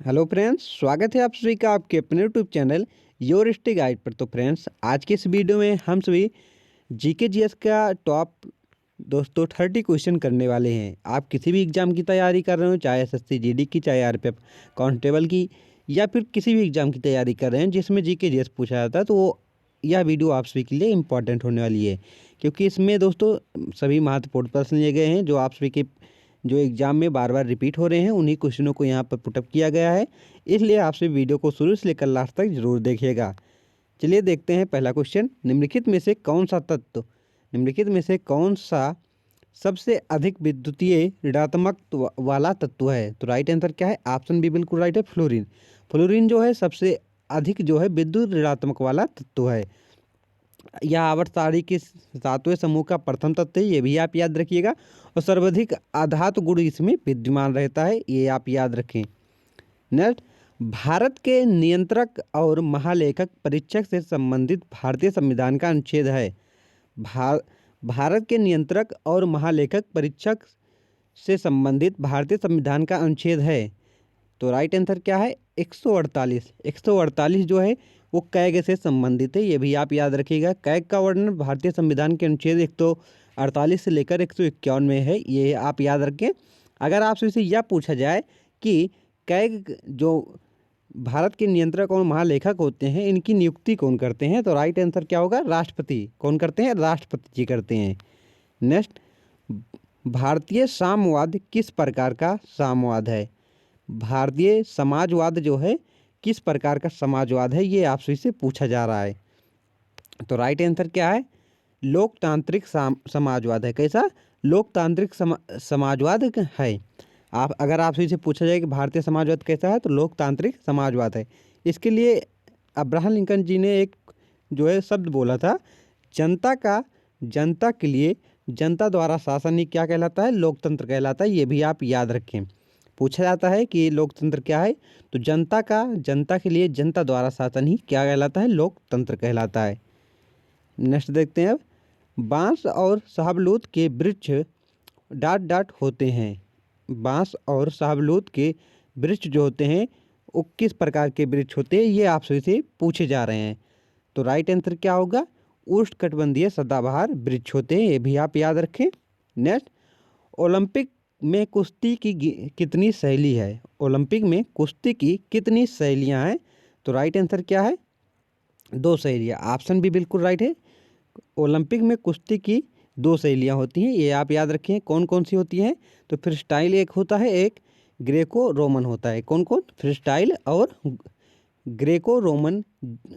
Hello friends, स्वागत है आप सभी का आपके अपने YouTube channel your study guide पर। तो फ्रेंड्स, आज के इस वीडियो में हम सभी जीके जीएस का टॉप दोस्तों 30 क्वेश्चन करने वाले हैं। आप किसी भी एग्ज़ाम की तैयारी कर रहे हो, चाहे एसएससी जीडी की, चाहे आरपीएफ कांस्टेबल की, या फिर किसी भी एग्ज़ाम की तैयारी कर रहे हैं जिसमें जीके जीएस पूछा जाता है, तो वो यह वीडियो आप सभी के लिए इम्पॉर्टेंट होने वाली है, क्योंकि इसमें दोस्तों सभी महत्वपूर्ण प्रश्न लिए गए हैं जो आप सभी के जो एग्ज़ाम में बार बार रिपीट हो रहे हैं। उन्हीं क्वेश्चनों को यहाँ पर पुटअप किया गया है, इसलिए आपसे वीडियो को शुरू से लेकर लास्ट तक जरूर देखिएगा। चलिए देखते हैं पहला क्वेश्चन। निम्नलिखित में से कौन सा सबसे अधिक विद्युतीय ऋणात्मक वाला तत्व है? तो राइट आंसर क्या है? ऑप्शन बी बिल्कुल राइट है, फ्लोरीन। फ्लोरीन जो है सबसे अधिक जो है विद्युत ऋणात्मक वाला तत्व है। यह आवर्त सारणी के 7वें समूह का प्रथम तत्व है, ये भी आप याद रखिएगा। और सर्वाधिक आधातु गुण इसमें विद्यमान रहता है, ये आप याद रखें। नेक्स्ट, भारत के नियंत्रक और महालेखक परीक्षक से संबंधित भारतीय संविधान का अनुच्छेद है। भारत के नियंत्रक और महालेखक परीक्षक से संबंधित भारतीय संविधान का अनुच्छेद है। तो राइट आंसर क्या है? 148। 148 जो है वो कैग से संबंधित है, ये भी आप याद रखिएगा। कैग का वर्णन भारतीय संविधान के अनुच्छेद 148 से लेकर 151 में है, ये आप याद रखें। अगर आपसे इसे यह पूछा जाए कि कैग जो भारत के नियंत्रक और महालेखक होते हैं, इनकी नियुक्ति कौन करते हैं? तो राइट आंसर क्या होगा? राष्ट्रपति। कौन करते हैं? राष्ट्रपति जी करते हैं। नेक्स्ट, भारतीय साम्यवाद किस प्रकार का साम्यवाद है? भारतीय समाजवाद जो है किस प्रकार का समाजवाद है, ये आपसे से पूछा जा रहा है। तो राइट आंसर क्या है? लोकतांत्रिक समाजवाद है। कैसा? लोकतांत्रिक समाजवाद है। अगर आपसे इसे पूछा जाए कि भारतीय समाजवाद कैसा है, तो लोकतांत्रिक समाजवाद है। इसके लिए अब्राहम लिंकन जी ने एक जो है शब्द बोला था, जनता के लिए जनता द्वारा शासन ही क्या कहलाता है? लोकतंत्र कहलाता है। ये भी आप याद रखें। पूछा जाता है कि लोकतंत्र क्या है, तो जनता के लिए जनता द्वारा शासन ही क्या कहलाता है? लोकतंत्र कहलाता है। नेक्स्ट देखते हैं अब, बांस और शाहबलूत के वृक्ष ... होते हैं। बांस और शाहबलूत के वृक्ष जो होते हैं वो किस प्रकार के वृक्ष होते हैं, ये आपसे से पूछे जा रहे हैं। तो राइट आंसर क्या होगा? उष्णकटिबंधीय सदाबहार वृक्ष होते हैं, ये भी आप याद रखें। नेक्स्ट, ओलंपिक में कुश्ती की कितनी शैली है? ओलंपिक में कुश्ती की कितनी शैलियां हैं? तो राइट आंसर क्या है? 2 शैलियां। ऑप्शन भी बिल्कुल राइट है। ओलंपिक में कुश्ती की 2 शैलियां होती हैं, ये आप याद रखें। कौन कौन सी होती हैं? तो फ्री स्टाइल एक होता है, एक ग्रेको रोमन होता है। कौन कौन? फ्री स्टाइल और ग्रेको रोमन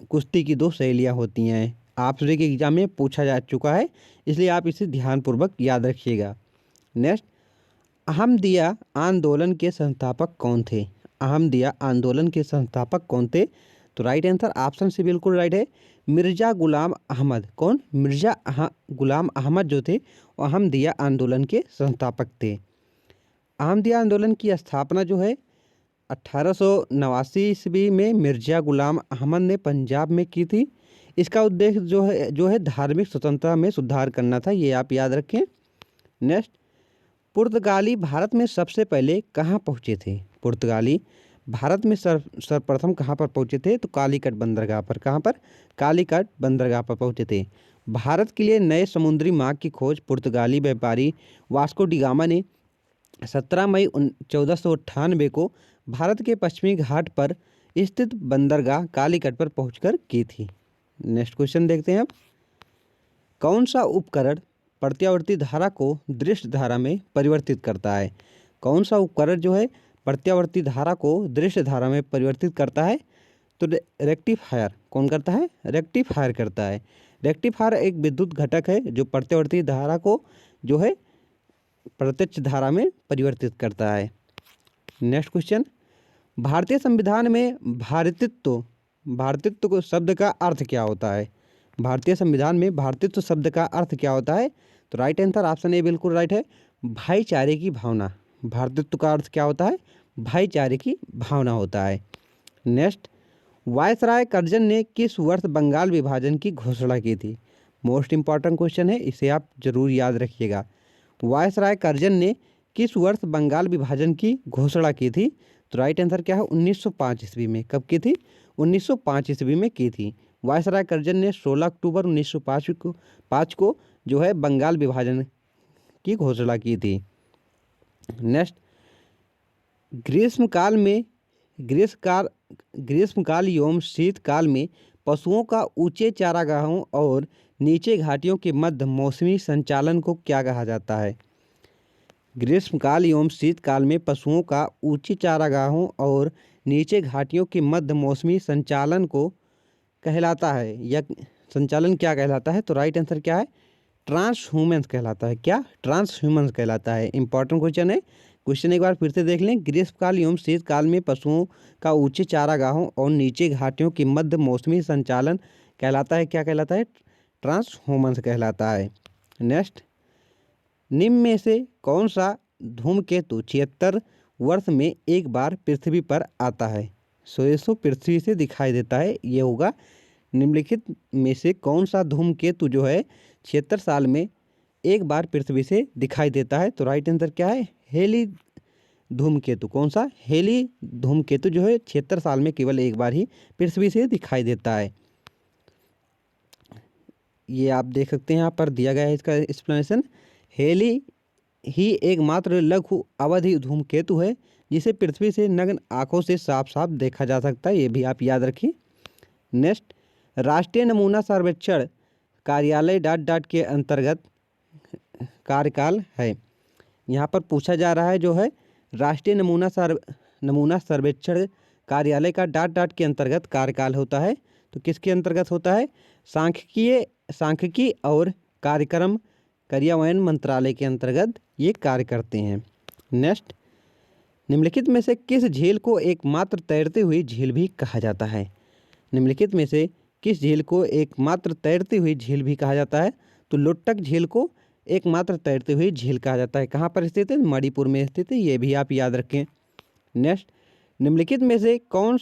कुश्ती की 2 शैलियाँ होती हैं। आप सभी के एग्जाम में पूछा जा चुका है, इसलिए आप इसे ध्यानपूर्वक याद रखिएगा। नेक्स्ट, अहमदिया आंदोलन के संस्थापक कौन थे? अहमदिया आंदोलन के संस्थापक कौन थे? तो राइट आंसर ऑप्शन से बिल्कुल राइट है, मिर्ज़ा गुलाम अहमद। कौन? मिर्ज़ा गुलाम अहमद जो थे वो अहमदिया आंदोलन के संस्थापक थे। अहमदिया आंदोलन की स्थापना जो है 1889 ईस्वी में मिर्ज़ा गुलाम अहमद ने पंजाब में की थी। इसका उद्देश्य जो है धार्मिक स्वतंत्रता में सुधार करना था, ये आप याद रखें। नेक्स्ट, पुर्तगाली भारत में सबसे पहले कहाँ पहुँचे थे? पुर्तगाली भारत में सर्वप्रथम कहाँ पर पहुँचे थे? तो कालीकट बंदरगाह पर। कहाँ पर? कालीकट बंदरगाह पर पहुँचे थे। भारत के लिए नए समुद्री मार्ग की खोज पुर्तगाली व्यापारी वास्को डी गामा ने 17 मई 1498 को भारत के पश्चिमी घाट पर स्थित बंदरगाह कालीकट पर पहुंचकर की थी। नेक्स्ट क्वेश्चन देखते हैं अब, कौन सा उपकरण प्रत्यावर्ती धारा को दृश्य धारा में परिवर्तित करता है? कौन सा उपकरण जो है प्रत्यावर्ती धारा को दृश्य धारा में परिवर्तित करता है? तो रेक्टिफायर। कौन करता है? रेक्टिफायर करता है। रेक्टिफायर एक विद्युत घटक है जो प्रत्यावर्ती धारा को जो है प्रत्यक्ष धारा में परिवर्तित करता है। नेक्स्ट क्वेश्चन, भारतीय संविधान में भारतीयत्व को शब्द का अर्थ क्या होता है? भारतीय संविधान में भारतीयत्व शब्द का अर्थ क्या होता है? तो राइट आंसर ऑप्शन ए बिल्कुल राइट है, भाईचारे की भावना। भारतीयत्व का अर्थ क्या होता है? भाईचारे की भावना होता है। नेक्स्ट, वायसराय कर्जन ने किस वर्ष बंगाल विभाजन की घोषणा की थी? मोस्ट इंपॉर्टेंट क्वेश्चन है, इसे आप जरूर याद रखिएगा। वायसराय कर्जन ने किस वर्ष बंगाल विभाजन की घोषणा की थी? तो राइट आंसर क्या है 1905 ईस्वी में। कब की थी? 1905 ईस्वी में की थी। वायसराय करजन ने 16 अक्टूबर 1905 को जो है बंगाल विभाजन की घोषणा की थी। नेक्स्ट, ग्रीष्मकाल एवं शीतकाल में पशुओं का ऊंचे चारागाहों और नीचे घाटियों के मध्य मौसमी संचालन को क्या कहा जाता है? ग्रीष्मकाल एवं शीतकाल में पशुओं का ऊंचे चारागाहों और नीचे घाटियों के मध्य मौसमी संचालन को कहलाता है, या संचालन क्या कहलाता है? तो राइट आंसर क्या है? ट्रांसह्यूमेंस कहलाता है। क्या? ट्रांसह्यूमेंस कहलाता है। इंपॉर्टेंट क्वेश्चन है। क्वेश्चन एक बार फिर से देख लें। ग्रीष्मकाल एवं शीतकाल में पशुओं का ऊंचे चारागाहों और नीचे घाटियों के मध्य मौसमी संचालन कहलाता है, क्या कहलाता है? ट्रांसह्यूमेंस कहलाता है। नेक्स्ट, निम्न में से कौन सा धूमकेतु 76 वर्ष में एक बार पृथ्वी पर आता है? सो पृथ्वी से दिखाई देता है, ये होगा निम्नलिखित में से कौन सा धूमकेतु जो है 76 साल में एक बार पृथ्वी से दिखाई देता है? तो राइट आंसर क्या है? हेली धूमकेतु। कौन सा? हेली धूमकेतु जो है 76 साल में केवल एक बार ही पृथ्वी से दिखाई देता है। ये आप देख सकते हैं, यहाँ पर दिया गया है इसका एक्सप्लेनेशन। हेली ही एकमात्र लघु अवधि धूमकेतु है जिसे पृथ्वी से नग्न आंखों से साफ साफ देखा जा सकता है, ये भी आप याद रखिए। नेक्स्ट, राष्ट्रीय नमूना सर्वेक्षण कार्यालय डॉट डॉट के अंतर्गत कार्यकाल है। यहाँ पर पूछा जा रहा है जो है राष्ट्रीय नमूना सर्वेक्षण कार्यालय का डॉट डॉट के अंतर्गत कार्यकाल होता है, तो किसके अंतर्गत होता है? सांख्यिकी और कार्यक्रम कार्यान्वयन मंत्रालय के अंतर्गत ये कार्य करते हैं। नेक्स्ट, निम्नलिखित में से किस झील को एकमात्र तैरती हुई झील भी कहा जाता है? निम्नलिखित में से किस झील को एकमात्र तैरती हुई झील भी कहा जाता है? तो लोट्टक झील को एकमात्र तैरती हुई झील कहा जाता है। कहाँ पर स्थित है? मणिपुर में स्थित है, ये भी आप याद रखें। नेक्स्ट, निम्नलिखित में से कौन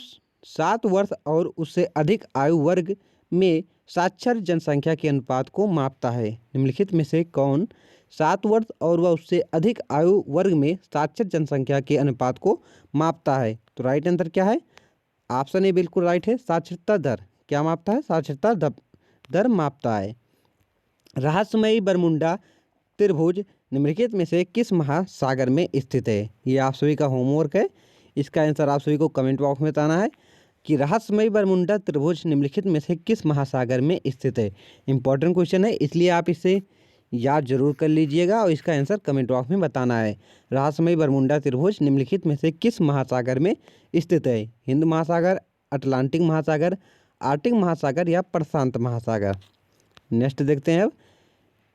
7 वर्ष और उससे अधिक आयु वर्ग में साक्षर जनसंख्या के अनुपात को मापता है? निम्नलिखित में से कौन 7 वर्ष और वह उससे अधिक आयु वर्ग में साक्षर जनसंख्या के अनुपात को मापता है? तो राइट आंसर क्या है? ऑप्शन ए बिल्कुल राइट है, साक्षरता दर। क्या मापता है? साक्षरता दर मापता है। रहस्यमयी बरमुंडा त्रिभुज निम्नलिखित में से किस महासागर में स्थित है? ये आप सभी का होमवर्क है। इसका आंसर आप सभी को कमेंट बॉक्स में बताना है कि रहस्यमयी बरमुंडा त्रिभुज निम्नलिखित में से किस महासागर में स्थित है। इंपॉर्टेंट क्वेश्चन है, इसलिए आप इसे याद जरूर कर लीजिएगा और इसका आंसर कमेंट बॉक्स में बताना है। रहस्यमयी बरमुंडा त्रिभुज निम्नलिखित में से किस महासागर में स्थित है? हिंद महासागर, अटलांटिक महासागर, आर्कटिक महासागर या प्रशांत महासागर? नेक्स्ट देखते हैं अब।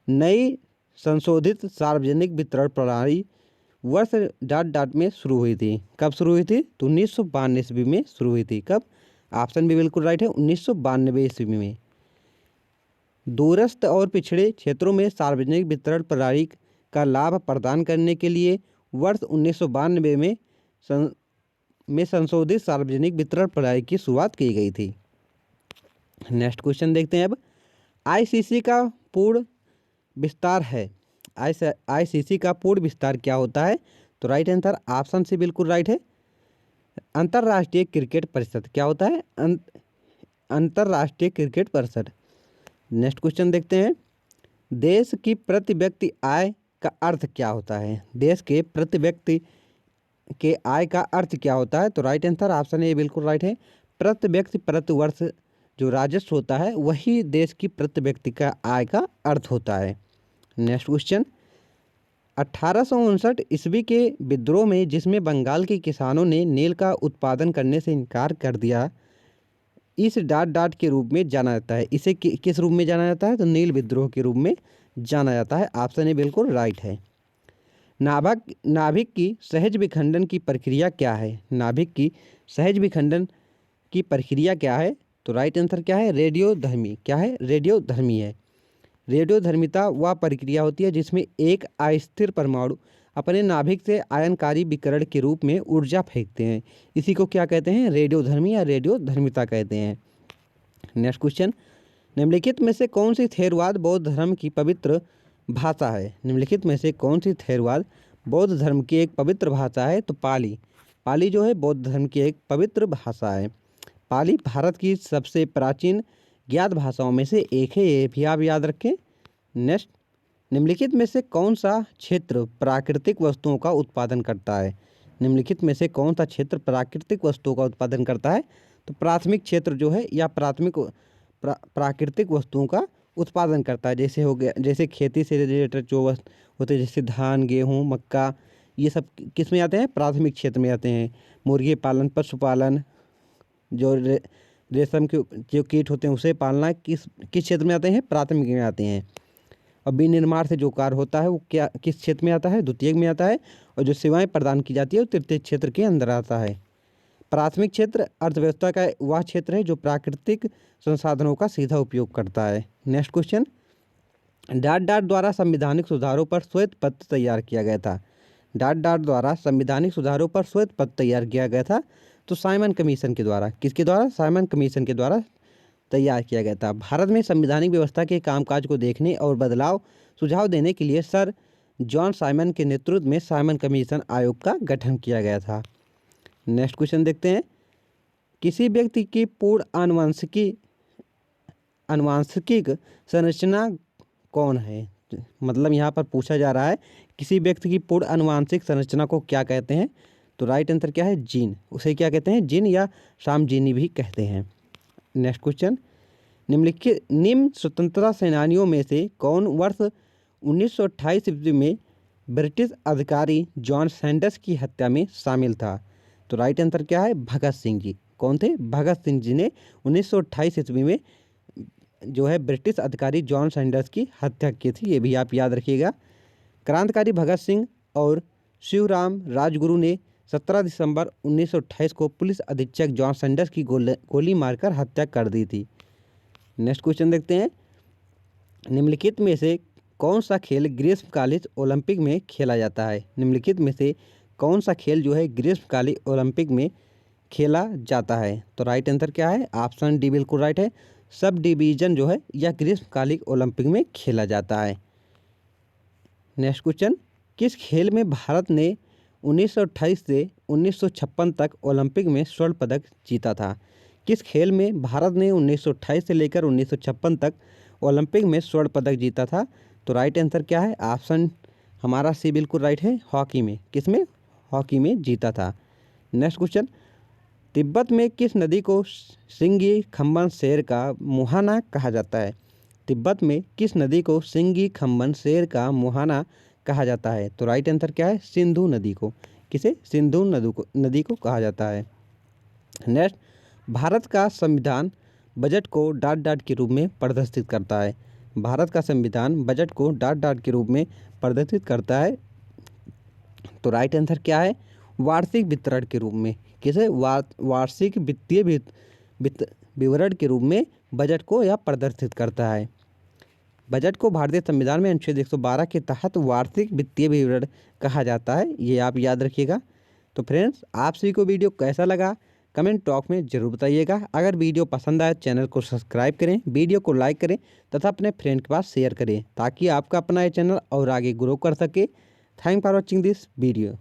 नई संशोधित सार्वजनिक वितरण प्रणाली वर्ष डॉट डॉट में शुरू हुई थी। कब शुरू हुई थी? तो 1992 ईस्वी में शुरू हुई थी। कब? ऑप्शन भी बिल्कुल राइट है, 1992 ईस्वी में। दूरस्थ और पिछड़े क्षेत्रों में सार्वजनिक वितरण प्रणाली का लाभ प्रदान करने के लिए वर्ष 1992 में संशोधित सार्वजनिक वितरण प्रणाली की शुरुआत की गई थी। नेक्स्ट क्वेश्चन देखते हैं अब। आईसीसी का पूर्ण विस्तार है। आईसीसी का पूर्ण विस्तार क्या होता है? तो राइट आंसर ऑप्शन से बिल्कुल राइट है, अंतर्राष्ट्रीय क्रिकेट परिषद। क्या होता है? अंतर्राष्ट्रीय क्रिकेट परिषद। नेक्स्ट क्वेश्चन देखते हैं। देश की प्रति व्यक्ति आय का अर्थ क्या होता है? देश के प्रति व्यक्ति के आय का अर्थ क्या होता है? तो राइट आंसर ऑप्शन ए बिल्कुल राइट है, प्रति व्यक्ति प्रति वर्ष जो राजस्व होता है वही देश की प्रति व्यक्ति का आय का अर्थ होता है। Next question. 1859 ईस्वी के विद्रोह में जिसमें बंगाल के किसानों ने नील का उत्पादन करने से इनकार कर दिया, इस डॉट डॉट के रूप में जाना जाता है। इसे किस रूप में जाना जाता है? तो नील विद्रोह के रूप में जाना जाता है। ऑप्शन ए बिल्कुल राइट है। नाभिक की सहज विखंडन की प्रक्रिया क्या है? नाभिक की सहज विखंडन की प्रक्रिया क्या है? तो राइट आंसर क्या है? रेडियोधर्मी। क्या है? रेडियोधर्मी है। रेडियोधर्मिता वह प्रक्रिया होती है जिसमें एक अस्थिर परमाणु अपने नाभिक से आयनकारी विकिरण के रूप में ऊर्जा फेंकते हैं। इसी को क्या कहते हैं? रेडियोधर्मी या रेडियोधर्मिता कहते हैं। Next question. निम्नलिखित में से कौन सी थेरवाद बौद्ध धर्म की पवित्र भाषा है? निम्नलिखित में से कौन सी थेरवाद बौद्ध धर्म की एक पवित्र भाषा है? तो पाली। पाली जो है बौद्ध धर्म की एक पवित्र भाषा है। पाली भारत की सबसे प्राचीन ज्ञात भाषाओं में से एक है, ये भी आप याद रखें। नेक्स्ट, निम्नलिखित में से कौन सा क्षेत्र प्राकृतिक वस्तुओं का उत्पादन करता है? निम्नलिखित में से कौन सा क्षेत्र प्राकृतिक वस्तुओं का उत्पादन करता है? तो प्राथमिक क्षेत्र जो है या प्राकृतिक वस्तुओं का उत्पादन करता है। जैसे हो गया, जैसे खेती से रिलेटेड जो होते हैं, जैसे धान, गेहूँ, मक्का, ये सब किस में आते हैं? प्राथमिक क्षेत्र में आते हैं। मुर्गी पालन, पशुपालन, जो रेशम के जो कीट होते हैं उसे पालना किस क्षेत्र में आते हैं? प्राथमिक में आते हैं। और विनिर्माण से जो कार्य होता है वो क्या किस क्षेत्र में आता है? द्वितीयक में आता है। और जो सेवाएं प्रदान की जाती है वो तृतीय क्षेत्र के अंदर आता है। प्राथमिक क्षेत्र अर्थव्यवस्था का वह क्षेत्र है जो प्राकृतिक संसाधनों का सीधा उपयोग करता है। नेक्स्ट क्वेश्चन, डाट द्वारा संवैधानिक सुधारों पर श्वेत पत्र तैयार किया गया था। डाट द्वारा संवैधानिक सुधारों पर श्वेत पत्र तैयार किया गया था तो साइमन कमीशन के द्वारा। किसके द्वारा? साइमन कमीशन के द्वारा तैयार किया गया था। भारत में संवैधानिक व्यवस्था के कामकाज को देखने और बदलाव सुझाव देने के लिए सर जॉन साइमन के नेतृत्व में साइमन कमीशन आयोग का गठन किया गया था। नेक्स्ट क्वेश्चन देखते हैं, किसी व्यक्ति की पूर्ण आनुवांशिक संरचना कौन है? मतलब यहाँ पर पूछा जा रहा है किसी व्यक्ति की पूर्ण आनुवांशिक संरचना को क्या कहते हैं? तो राइट आंसर क्या है? जीन। उसे क्या कहते हैं? जीन या सामजीनी भी कहते हैं। नेक्स्ट क्वेश्चन, निम्न स्वतंत्रता सेनानियों में से कौन वर्ष 1928 ईस्वी में ब्रिटिश अधिकारी जॉन सैंडर्स की हत्या में शामिल था? तो राइट आंसर क्या है? भगत सिंह जी। कौन थे? भगत सिंह जी ने 1928 ईस्वी में जो है ब्रिटिश अधिकारी जॉन सैंडर्स की हत्या की थी, ये भी आप याद रखिएगा। क्रांतिकारी भगत सिंह और शिवराम राजगुरु ने 17 दिसंबर 1928 को पुलिस अधीक्षक जॉन सैंडर्स की गोली मारकर हत्या कर दी थी। नेक्स्ट क्वेश्चन देखते हैं, निम्नलिखित में से कौन सा खेल ग्रीष्मकालीन ओलंपिक में खेला जाता है? निम्नलिखित में से कौन सा खेल जो है ग्रीष्मकालीन ओलंपिक में खेला जाता है? तो राइट आंसर क्या है? ऑप्शन डी बिल्कुल राइट है। सब डिवीजन जो है यह ग्रीष्मकालीन ओलंपिक में खेला जाता है। नेक्स्ट क्वेश्चन, किस खेल में भारत ने 1928 से 1956 तक ओलंपिक में स्वर्ण पदक जीता था? किस खेल में भारत ने 1928 से लेकर 1956 तक ओलंपिक में स्वर्ण पदक जीता था? तो राइट आंसर क्या है? ऑप्शन हमारा सी बिल्कुल राइट है। हॉकी में। किस में? हॉकी में जीता था। नेक्स्ट क्वेश्चन, तिब्बत में किस नदी को सिंगी खम्बन शेर का मुहाना कहा जाता है? तिब्बत में किस नदी को सिंगी खम्बन शेर का मुहाना कहा जाता है? तो राइट आंसर क्या है? सिंधु नदी को। किसे? सिंधु नदी को कहा जाता है। नेक्स्ट, भारत का संविधान बजट को डाट के रूप में प्रदर्शित करता है। भारत का संविधान बजट को डाट के रूप में प्रदर्शित करता है। तो राइट आंसर क्या है? वार्षिक वितरण के रूप में। किसे? वार्षिक वित्तीय विवरण के रूप में बजट को यह प्रदर्शित करता है। बजट को भारतीय संविधान में अनुच्छेद 112 के तहत वार्षिक वित्तीय विवरण कहा जाता है, ये आप याद रखिएगा। तो फ्रेंड्स, आप सभी को वीडियो कैसा लगा कमेंट टॉक में जरूर बताइएगा। अगर वीडियो पसंद आए चैनल को सब्सक्राइब करें, वीडियो को लाइक करें तथा अपने फ्रेंड के पास शेयर करें ताकि आपका अपना ये चैनल और आगे ग्रो कर सके। Thank for watching this video.